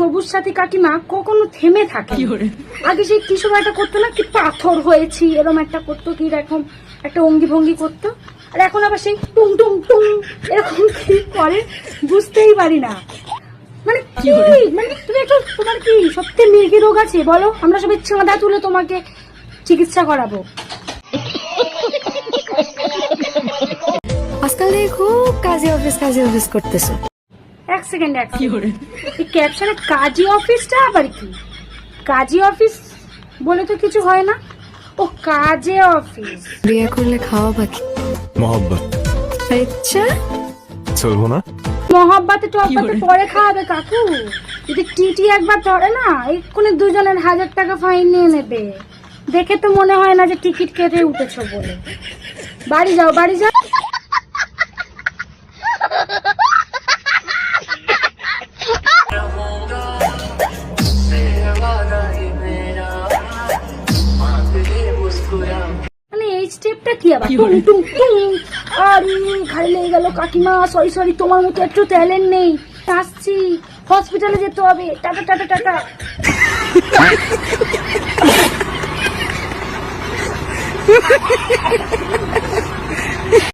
সবুজ সাথী কাকিমা কখনো থেমে থাকে? আগে সেই কি সময় একটা করতো না, কি পাথর হয়েছি এরকম একটা করতো, কি এরকম একটা অঙ্গি ভঙ্গি করতো, আর এখন আবার সেই টুং টুং টুং এরকম কি করে বুঝতেই পারি না। মানে কি, মানে তুমি একটু, তোমার কি সত্যি মির্গি রোগ আছে বলো? আমরা সবাই চাঁদা তুলে তোমাকে চিকিৎসা করাবো। আজকাল দেখে খুব কাজী অফিস করতেছো। এক সেকেন্ড এই ক্যাপশনে কাজী অফিসটা আবার কি? কাজী অফিস বলে তো কিছু হয় না। ও কাজে অফিস। বিয়ে করলে খাওয়া বাকি মোহাব্বত আচ্ছা চলবো না? মহাব্বাতে টব্বাতে পরে খাওয়াবে কাকু। যদি টিটি একবার ধরে না, এক্ষুনি দুজনের 1000 টাকা ফাইন নিয়ে নেবে। দেখে তো মনে হয় না যে টিকিট কেটে উঠেছো বলে। বাড়ি যাও, বাড়ি যাও। মানে এই স্টেপটা কি আবার? টুং টুং টুং। আরে ঘাড়ে লেগে গেল কাকিমা, সরি তোমার মতো একটু ট্যালেন্ট নেই। আসছি, হসপিটালে যেতে হবে। Tata tata tata.